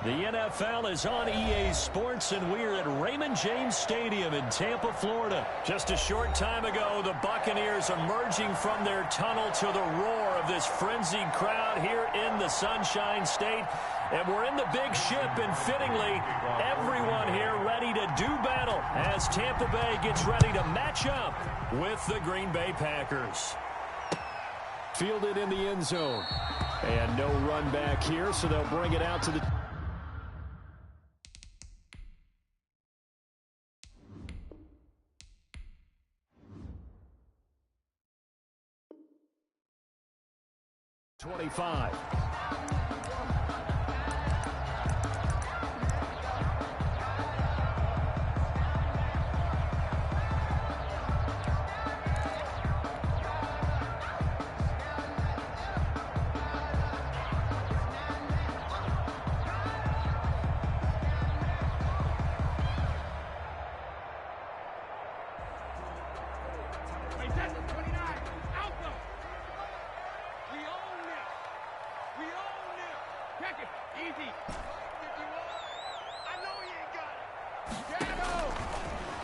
The NFL is on EA Sports, and we're at Raymond James Stadium in Tampa, Florida. Just a short time ago, the Buccaneers emerging from their tunnel to the roar of this frenzied crowd here in the Sunshine State. And we're in the big ship, and fittingly, everyone here ready to do battle as Tampa Bay gets ready to match up with the Green Bay Packers. Fielded in the end zone. And no run back here, so they'll bring it out to the... .25.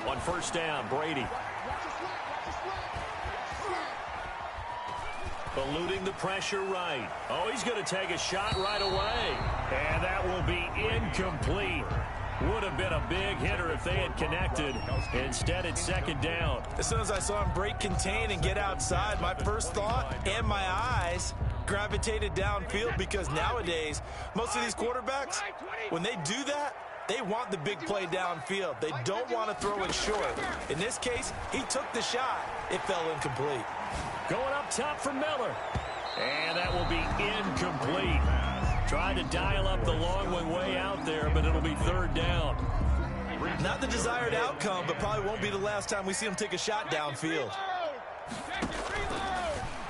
On first down, Brady. Eluding the pressure right. Oh, he's going to take a shot right away. And that will be incomplete. Would have been a big hitter if they had connected. Instead, it's second down. As soon as I saw him break contain and get outside, my first thought and my eyes gravitated downfield, because nowadays, most of these quarterbacks, when they do that, they want the big play downfield. They don't want to throw it short. In this case, he took the shot. It fell incomplete. Going up top for Miller. And that will be incomplete. Tried to dial up the long one way out there, but it'll be third down. Not the desired outcome, but probably won't be the last time we see him take a shot downfield.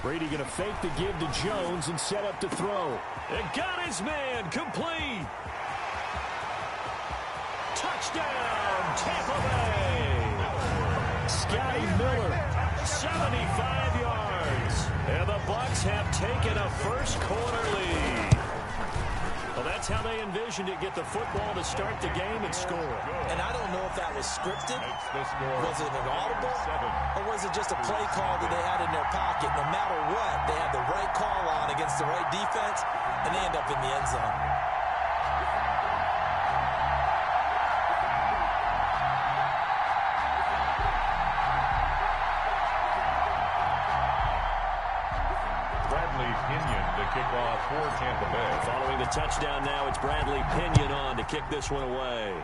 Brady going to fake the give to Jones and set up to throw. And got his man, complete. Touchdown, Tampa Bay. Scotty Miller, 75 yards. And the Bucs have taken a first quarter lead. Well, that's how they envisioned it, get the football to start the game and score. And I don't know if that was scripted, was it an audible, or was it just a play call that they had in their pocket. No matter what, they had the right call on against the right defense, and they end up in the end zone. Kickoff for Tampa Bay. Following the touchdown now, it's Bradley Pinion on to kick this one away.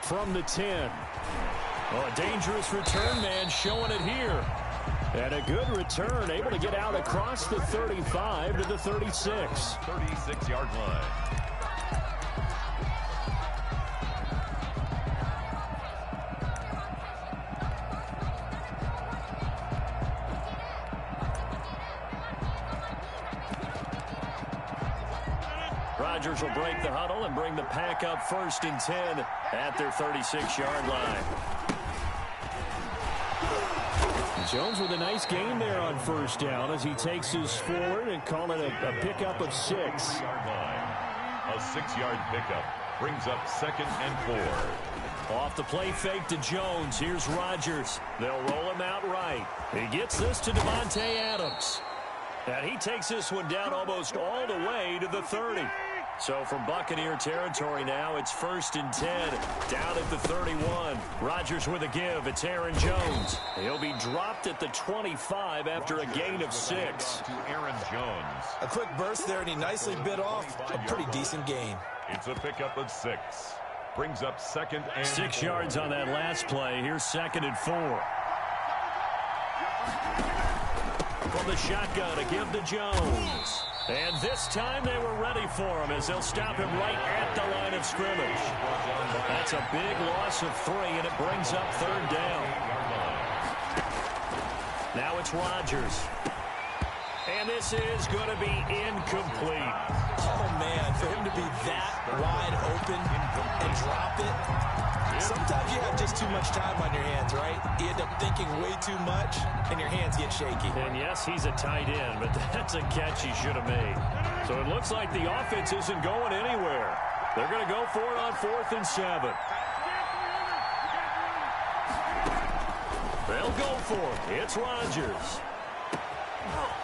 From the 10. Well, a dangerous return man showing it here. And a good return, able to get out across the 35 to the 36. 36-yard line. Rodgers will break the huddle and bring the Pack up first and 10 at their 36-yard line. Jones with a nice gain there on first down as he takes his forward and call it a pickup of 6. A 6-yard pickup brings up second and 4. Off the play fake to Jones. Here's Rodgers. They'll roll him out right. He gets this to Devontae Adams. And he takes this one down almost all the way to the 30. So from Buccaneer territory now, it's first and 10, down at the 31. Rodgers with a give. It's Aaron Jones. He'll be dropped at the 25 after a gain of 6. To Aaron Jones. A quick burst there, and he nicely bit off a pretty decent gain. It's a pickup of 6. Brings up second and 6 4. yards on that last play. Here's second and 4. From the shotgun, a give to Jones. And this time they were ready for him as they'll stop him right at the line of scrimmage. That's a big loss of 3, and it brings up third down. Now it's Rodgers. And this is going to be incomplete. Oh, man, for him to be that wide open and drop it. Sometimes you have just too much time on your hands, right? You end up thinking way too much, and your hands get shaky. And yes, he's a tight end, but that's a catch he should have made. So it looks like the offense isn't going anywhere. They're going to go for it on 4th and 7. They'll go for it. It's Rodgers.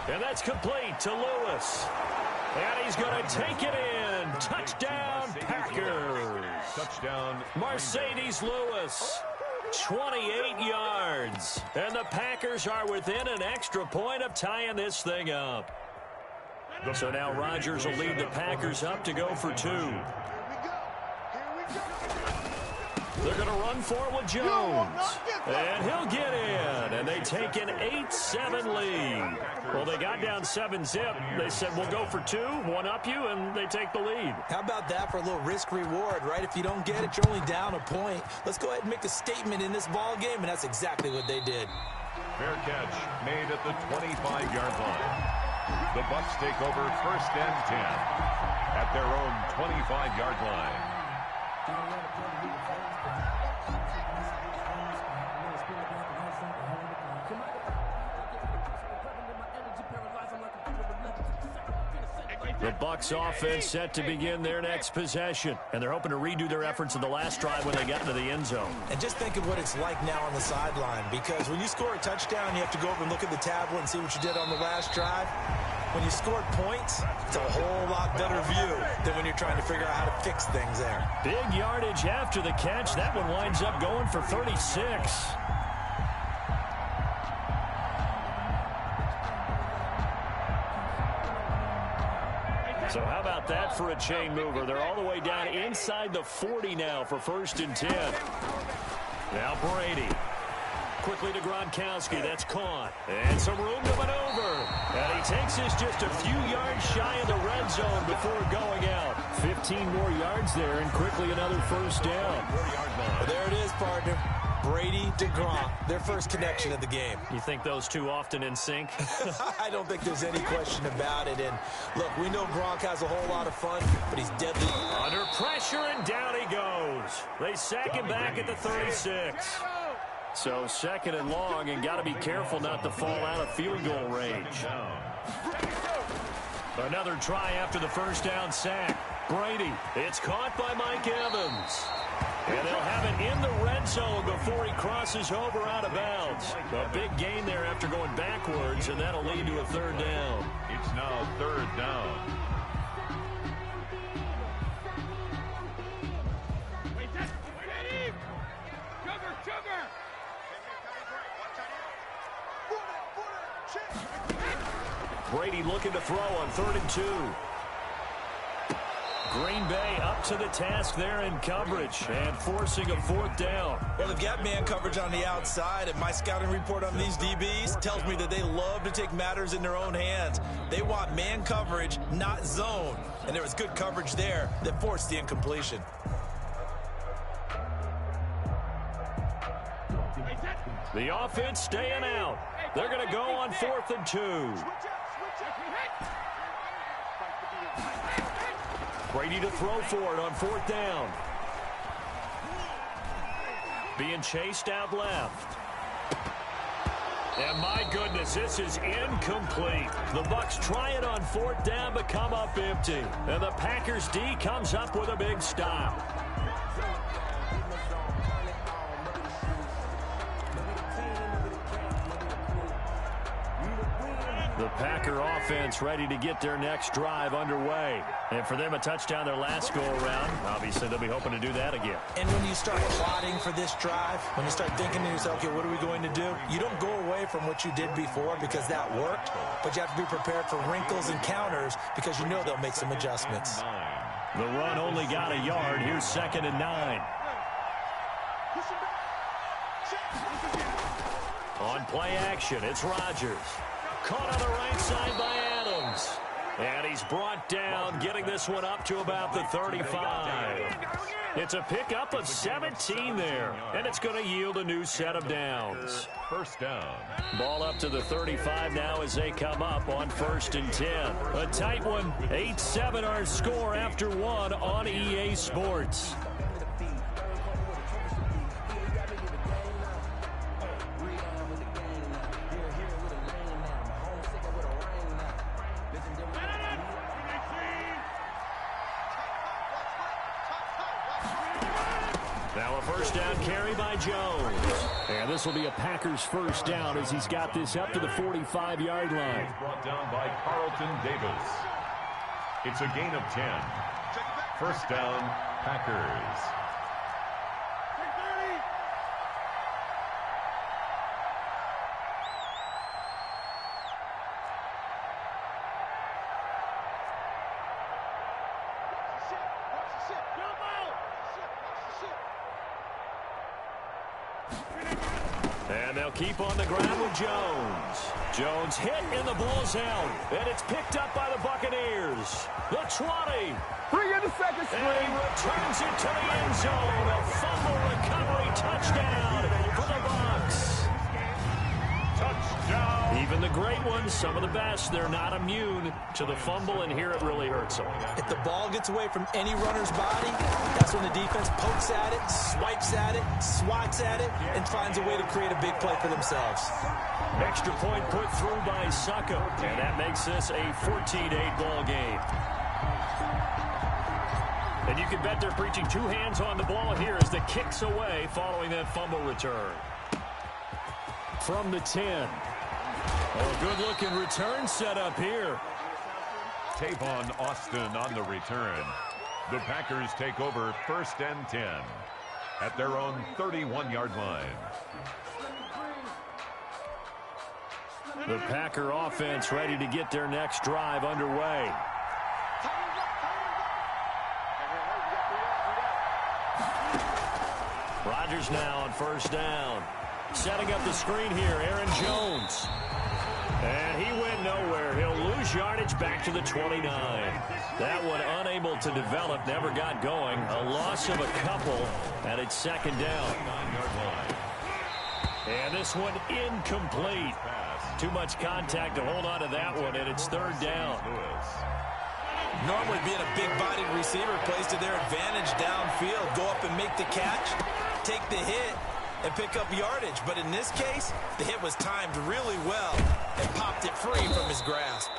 And that's complete to Lewis. And he's going to take it in. Touchdown, Packers. Touchdown, Mercedes Lewis. 28 yards. And the Packers are within an extra point of tying this thing up. So now Rodgers will lead the Packers up to go for 2. They're going to run for it with Jones. And he'll get in. And they take an 8-7 lead. Well, they got down 7-zip. They said, we'll go for 2, one up you, and they take the lead. How about that for a little risk-reward, right? If you don't get it, you're only down a point. Let's go ahead and make a statement in this ball game, and that's exactly what they did. fair catch made at the 25-yard line. The Bucs take over 1st and 10 at their own 25-yard line. The Bucs offense set to begin their next possession. And they're hoping to redo their efforts in the last drive when they got into the end zone. And just think of what it's like now on the sideline. Because when you score a touchdown, you have to go over and look at the tablet and see what you did on the last drive. When you scored points, it's a whole lot better view than when you're trying to figure out how to fix things there. Big yardage after the catch. That one winds up going for 36. So how about that for a chain mover? They're all the way down inside the 40 now for 1st and 10. Now Brady. Quickly to Gronkowski. That's caught. And some room to maneuver. And he takes this just a few yards shy of the red zone before going out. 15 more yards there and quickly another 1st down. Well, there it is, partner. Brady to Gronk, their first connection of the game. You think those two often in sync? I don't think there's any question about it. And look, we know Gronk has a whole lot of fun, but he's deadly. Under pressure, and down he goes. They sack him back at the 36. So 2nd and long, and got to be careful not to fall out of field goal range. Another try after the 1st down sack. Brady, it's caught by Mike Evans. And they'll have it in the red zone before he crosses over out of bounds. A big gain there after going backwards, and that'll lead to a 3rd down. It's now 3rd down. Brady looking to throw on 3rd and 2. Green Bay up to the task there in coverage and forcing a 4th down. Well, they've got man coverage on the outside, and my scouting report on these DBs tells me that they love to take matters in their own hands. They want man coverage, not zone. And there was good coverage there that forced the incompletion. The offense staying out. They're going to go on 4th and 2. Brady to throw for it on 4th down. Being chased out left. And my goodness, this is incomplete. The Bucs try it on 4th down, but come up empty. And the Packers D comes up with a big stop. The Packer offense ready to get their next drive underway. And for them, a touchdown their last go-around. Obviously, they'll be hoping to do that again. And when you start plotting for this drive, when you start thinking to yourself, okay, what are we going to do? You don't go away from what you did before because that worked, but you have to be prepared for wrinkles and counters because you know they'll make some adjustments. The run only got a yard. Here's 2nd and 9. On play action, it's Rodgers. Caught on the right side by Adams. And he's brought down, getting this one up to about the 35. It's a pickup of 17 there, and it's going to yield a new set of downs. 1st down. Ball up to the 35 now as they come up on 1st and 10. A tight one, 8-7 our score after 1 on EA Sports. Now a first down carry by Jones. And this will be a Packers first down as he's got this up to the 45-yard line. Brought down by Carlton Davis. It's a gain of 10. First down, Packers. And they'll keep on the ground with Jones. Jones hit and the ball's out. And it's picked up by the Buccaneers. The 20. Bring in the second string. And he returns it to the end zone. A fumble recovery touchdown for the Bucs. Touchdown. Even the great ones, some of the best, they're not immune to the fumble, and here it really hurts them. If the ball gets away from any runner's body, that's when the defense pokes at it, swipes at it, swats at it, and finds a way to create a big play for themselves. Extra point put through by Succo, and that makes this a 14-8 ball game. And you can bet they're preaching two hands on the ball here as the kick's away following that fumble return. From the 10. Oh, good-looking return set up here. Tavon Austin on the return. The Packers take over first and 10 at their own 31-yard line. The Packer offense ready to get their next drive underway. Rodgers now on first down. Setting up the screen here, Aaron Jones. And he went nowhere. He'll lose yardage back to the 29. That one unable to develop, never got going. A loss of a couple, and it's second down. And this one incomplete. Too much contact to hold on to that one, and it's third down. Normally being a big-bodied receiver plays to their advantage downfield. Go up and make the catch, take the hit, and pick up yardage. But in this case, the hit was timed really well and popped it free from his grasp.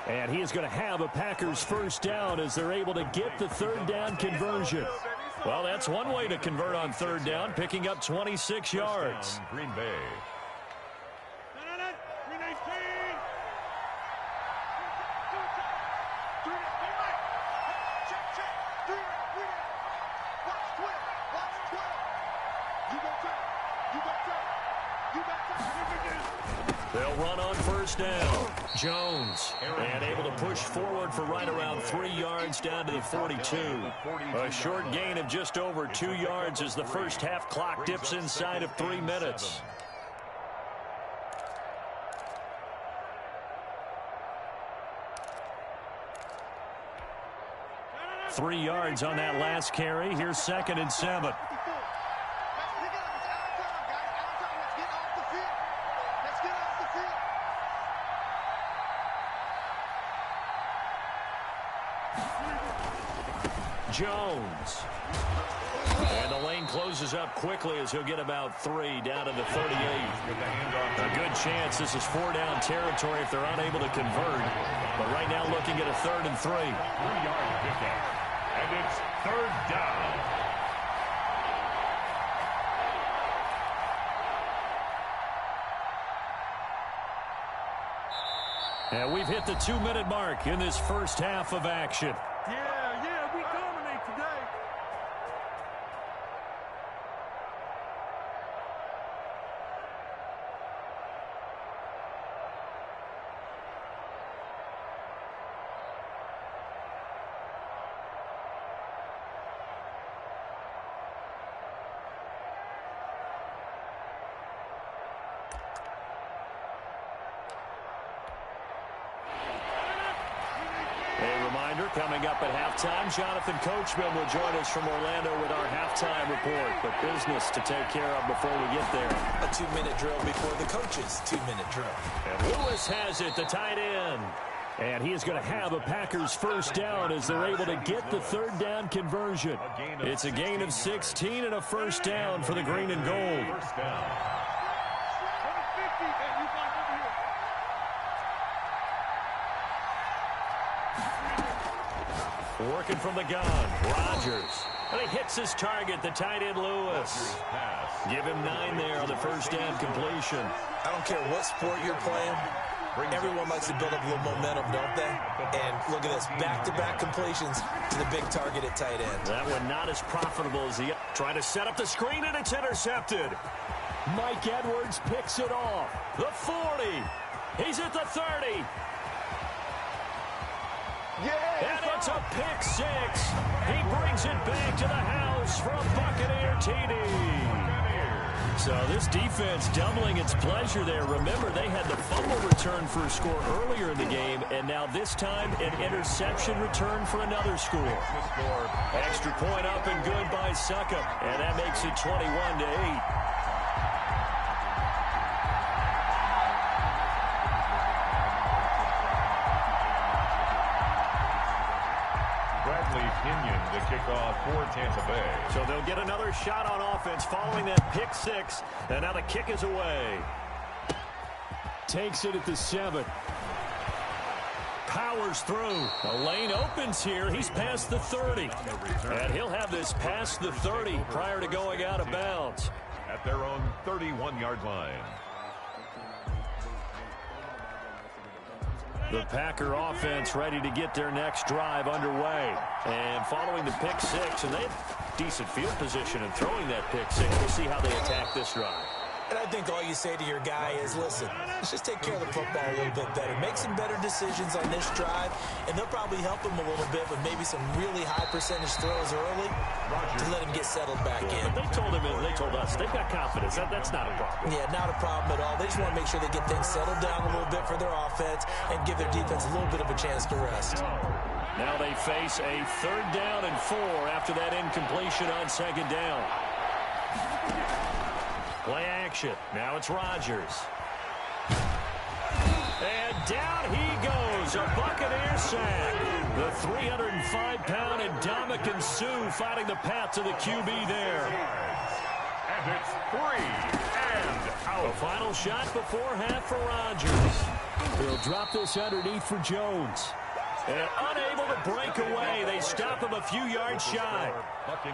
And he is going to have a Packers first down as they're able to get the third down conversion. Well, that's one way to convert on third down, picking up 26 yards. Green Bay. They'll run on first down. Jones, and able to push forward for right around 3 yards down to the 42. A short gain of just over 2 yards as the first half clock dips inside of 3 minutes. Three yards on that last carry. Here's second and 7. Jones. And the lane closes up quickly as he'll get about 3 down to the 38. A good chance this is 4-down territory if they're unable to convert. But right now looking at a 3rd and 3. 3-yard pickup. And it's third down. And we've hit the 2-minute mark in this first half of action. Yeah, we dominate today. Coming up at halftime, Jonathan Coachman will join us from Orlando with our halftime report. But business to take care of before we get there. A 2-minute drill before the coach's 2-minute drill. And Lewis has it, the tight end. And he is going to have a Packers first down as they're able to get the third down conversion. It's a gain of 16 and a first down for the green and gold. First down. Working from the gun, Rodgers. And he hits his target, the tight end Lewis. Give him 9 there on the first down completion. I don't care what sport you're playing. Everyone likes to build up a little momentum, don't they? And look at this, back-to-back completions to the big target at tight end. That one not as profitable as the... Trying to set up the screen, and it's intercepted. Mike Edwards picks it off. The 40. He's at the 30. And it's a pick 6. He brings it back to the house for a Buccaneer TD. So this defense doubling its pleasure there. Remember, they had the fumble return for a score earlier in the game, and now this time an interception return for another score. Extra point up and good by Succop, and that makes it 21-8. The kickoff for Tampa Bay. So they'll get another shot on offense following that pick 6, and now the kick is away. Takes it at the 7. Powers through. The lane opens here. He's past the 30. And he'll have this past the 30 prior to going out of bounds. At their own 31-yard line. The Packer offense ready to get their next drive underway. And following the pick 6, and they have decent field position in throwing that pick 6. We'll see how they attack this drive. And I think all you say to your guy is, listen, let's just take care of the football a little bit better. Make some better decisions on this drive, and they'll probably help him a little bit with maybe some really high percentage throws early to let him get settled back in. But they told him, and they told us, they've got confidence. That's not a problem. Yeah, not a problem at all. They just want to make sure they get things settled down a little bit for their offense and give their defense a little bit of a chance to rest. Now they face a 3rd down and 4 after that incompletion on 2nd down. Play action. Now it's Rodgers. And down he goes. A Buccaneer sack. The 305-pound Ndamukong Suh finding the path to the QB there. And it's 3 and out. The final shot before half for Rodgers. They'll drop this underneath for Jones. And unable to break away. They stop him a few yards shy.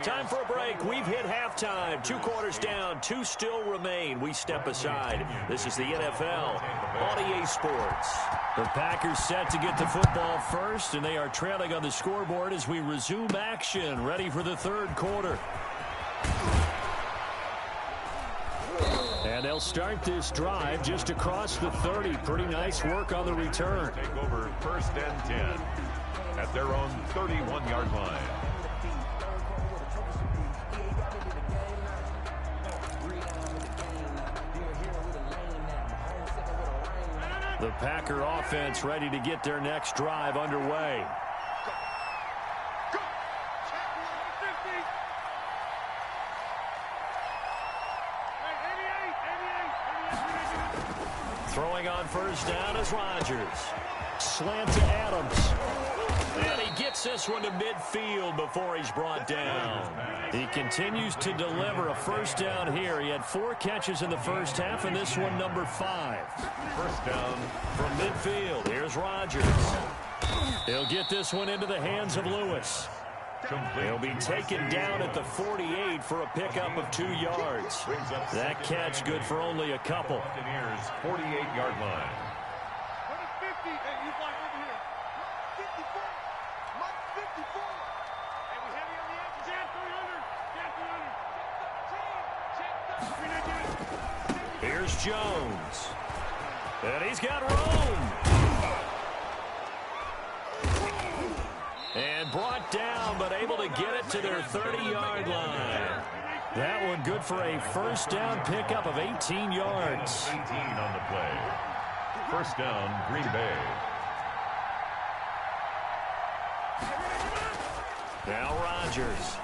Time for a break. We've hit halftime. 2 quarters down. 2 still remain. We step aside. This is the NFL on EA Sports. The Packers set to get the football first, and they are trailing on the scoreboard as we resume action. Ready for the 3rd quarter. And they'll start this drive just across the 30. Pretty nice work on the return. Take over 1st and 10 at their own 31-yard line. The Packer offense ready to get their next drive underway. Throwing on 1st down is Rodgers. Slant to Adams. And he gets this one to midfield before he's brought down. He continues to deliver a 1st down here. He had 4 catches in the first half, and this one number 5. 1st down from midfield. Here's Rodgers. He'll get this one into the hands of Lewis. He'll be taken down at the 48 for a pickup of 2 yards. That catch good for only a couple. 48-yard line. Here's Jones. And he's got room. And brought down, but able to get it to their 30-yard line. That one good for a 1st down pickup of 18 yards. 18 on the play. 1st down, Green Bay. Now Rodgers.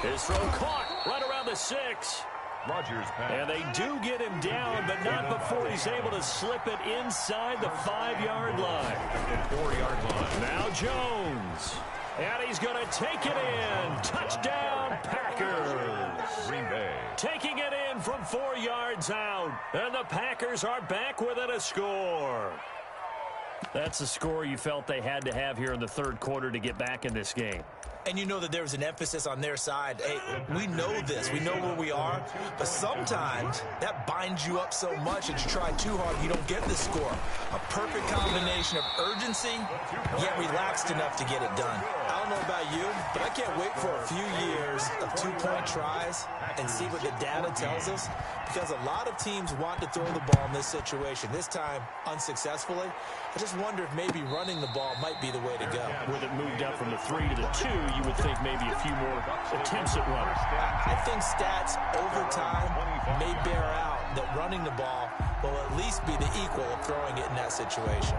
His throw caught right around the 6. Rodgers pass. And they do get him down, but not before he's able to slip it inside the 5-yard line. 4-yard line. Now Jones. And he's going to take it in. Touchdown, Packers. Green Bay. Taking it in from 4 yards out. And the Packers are back within a score. That's the score you felt they had to have here in the 3rd quarter to get back in this game. And you know that there's an emphasis on their side. Hey, we know this. We know where we are. But sometimes that binds you up so much that you try too hard, you don't get the score. A perfect combination of urgency, yet relaxed enough to get it done. I don't know about you, but I can't wait for a few years of two-point tries and see what the data tells us, because a lot of teams want to throw the ball in this situation. This time, unsuccessfully. I just wonder if maybe running the ball might be the way to go. With it moved up from the 3 to the 2, you would think maybe a few more attempts at running. I think stats over time may bear out that running the ball will at least be the equal of throwing it in that situation.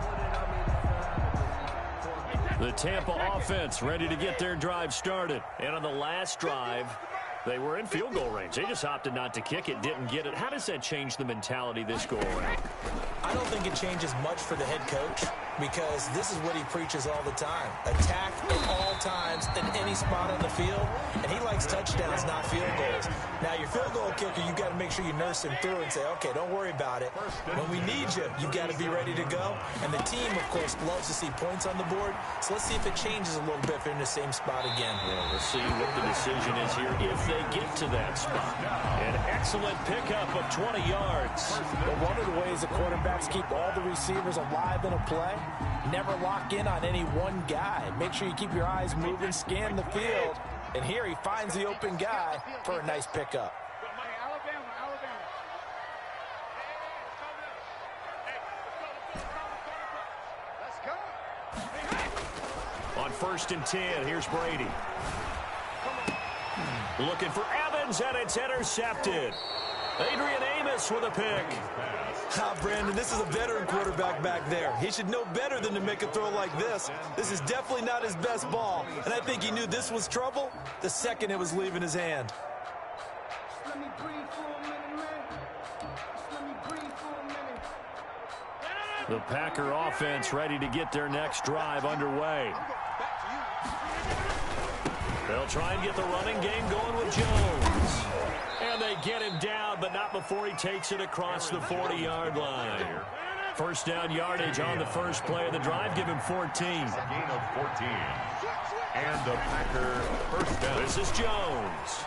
The Tampa offense ready to get their drive started. And on the last drive, they were in field goal range. They just opted not to kick it, didn't get it. How does that change the mentality this go around? I don't think it changes much for the head coach, because this is what he preaches all the time. Attack at all times in any spot on the field, and he likes touchdowns, not field goals. Now, your field goal kicker, you've got to make sure you nurse him through and say, okay, don't worry about it. When we need you, you've got to be ready to go. And the team, of course, loves to see points on the board. So let's see if it changes a little bit if they're in the same spot again. Well, we'll see what the decision is here if they get to that spot. An excellent pickup of 20 yards. But one of the ways the quarterbacks keep all the receivers alive in a play, never lock in on any one guy. Make sure you keep your eyes moving, scan the field. And here he finds the open guy for a nice pickup. On 1st and 10, here's Brady. Looking for Evans, and it's intercepted. Adrian Amos with a pick. Brandon, this is a veteran quarterback back there. He should know better than to make a throw like this. This is definitely not his best ball, and I think he knew this was trouble the second it was leaving his hand. The Packer offense ready to get their next drive underway. They'll try and get the running game going with Jones. And they get him down, but not before he takes it across the 40-yard line. First down yardage on the first play of the drive. Give him 14. Gain of 14. And the Packer first down. This is Jones.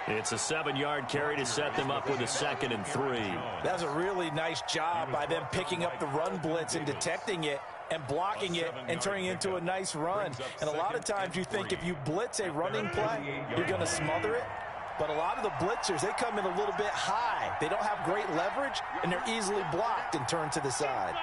It's a 7-yard carry to set them up with a 2nd and 3. That was a really nice job by them picking up the run blitz and detecting it and blocking it and turning it into a nice run. And a lot of times you think if you blitz a running play, you're going to smother it. But a lot of the blitzers, they come in a little bit high. They don't have great leverage, and they're easily blocked and turned to the side.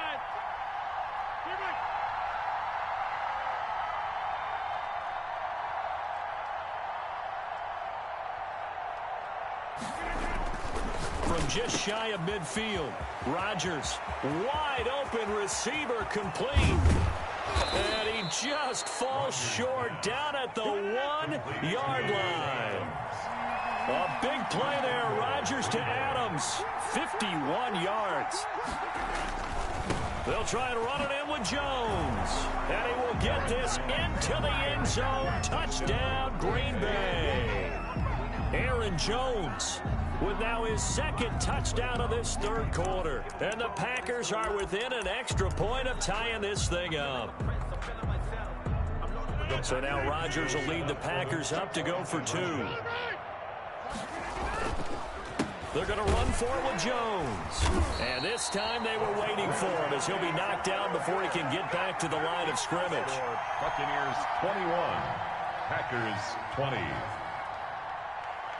From just shy of midfield, Rodgers, wide open receiver, complete. And he just falls short down at the 1-yard line. A big play there, Rodgers to Adams, 51 yards. They'll try and run it in with Jones. And he will get this into the end zone. Touchdown, Green Bay. Aaron Jones with now his 2nd touchdown of this 3rd quarter. And the Packers are within an extra point of tying this thing up. So now Rodgers will lead the Packers up to go for 2. They're going to run for it with Jones. And this time they were waiting for him as he'll be knocked down before he can get back to the line of scrimmage. Buccaneers 21, Packers 20.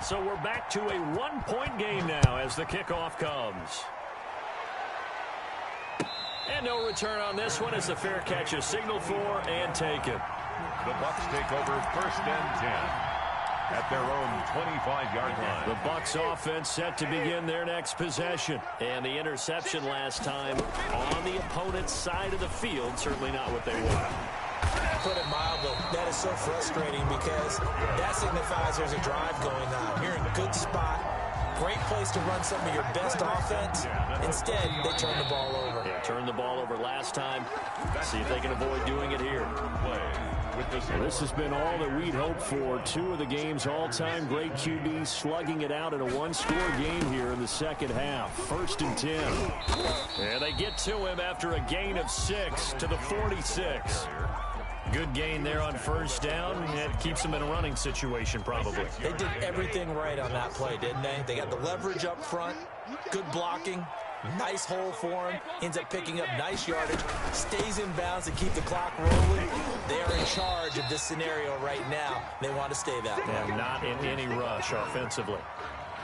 So we're back to a 1-point game now as the kickoff comes. And no return on this one as the fair catch is signaled for and taken. The Bucs take over 1st and 10 at their own 25-yard line. The Bucs offense set to begin their next possession. And the interception last time on the opponent's side of the field, certainly not what they want. Put it mildly, that is so frustrating because that signifies there's a drive going on. You're in a good spot, great place to run some of your best offense. Instead, they turn the ball over. Yeah, turned the ball over last time. See if they can avoid doing it here. Well, this has been all that we'd hoped for. 2 of the game's all-time great QBs slugging it out in a 1-score game here in the 2nd half. 1st and 10. And they get to him after a gain of 6 to the 46. Good gain there on first down. It keeps them in a running situation probably. They did everything right on that play, didn't they? They got the leverage up front, good blocking, nice hole for him, ends up picking up nice yardage, stays in bounds to keep the clock rolling. They are in charge of this scenario right now. They want to stay that way. And not in any rush offensively.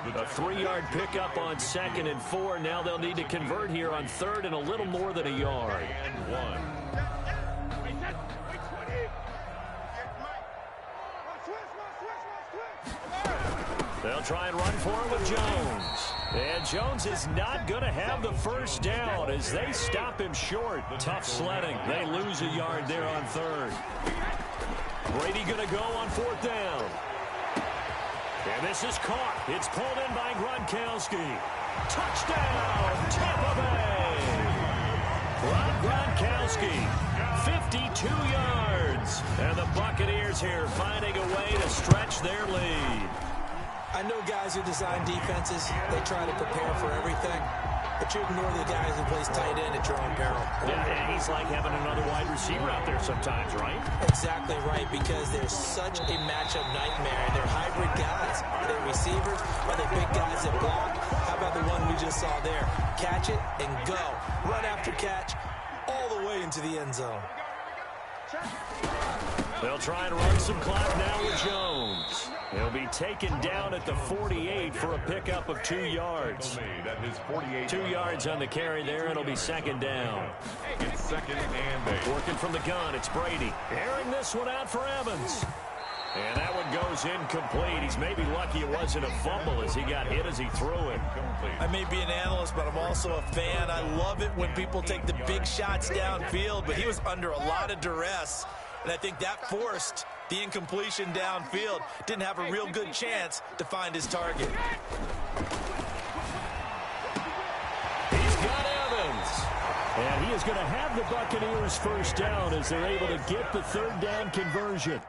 A 3-yard pickup on 2nd and 4. Now they'll need to convert here on 3rd and a little more than a yard. And 1. They'll try and run for it with Jones. And Jones is not going to have the first down as they stop him short. Tough sledding. They lose a yard there on 3rd. Brady going to go on 4th down. And this is caught. It's pulled in by Gronkowski. Touchdown, Tampa Bay. Gronkowski, 52 yards. And the Buccaneers here finding a way to stretch their lead. I know guys who design defenses, they try to prepare for everything, but you ignore the guys who plays tight end at your own peril. Yeah, and he's like having another wide receiver out there sometimes, right? Exactly right, because they're such a matchup nightmare. They're hybrid guys. Are they receivers? Are they big guys that block? How about the one we just saw there? Catch it and go. Run after catch all the way into the end zone. They'll try and run some clock now with Jones. He'll be taken down at the 48 for a pickup of 2 yards. 2 yards on the carry there. It'll be 2nd down. It's 2nd and 8. Working from the gun, it's Brady. Airing this one out for Evans. And that one goes incomplete. He's maybe lucky it wasn't a fumble as he got hit as he threw it. I may be an analyst, but I'm also a fan. I love it when people take the big shots downfield, but he was under a lot of duress. And I think that forced the incompletion downfield. Didn't have a real good chance to find his target. He's got Evans. And he is going to have the Buccaneers first down as they're able to get the 3rd down conversion.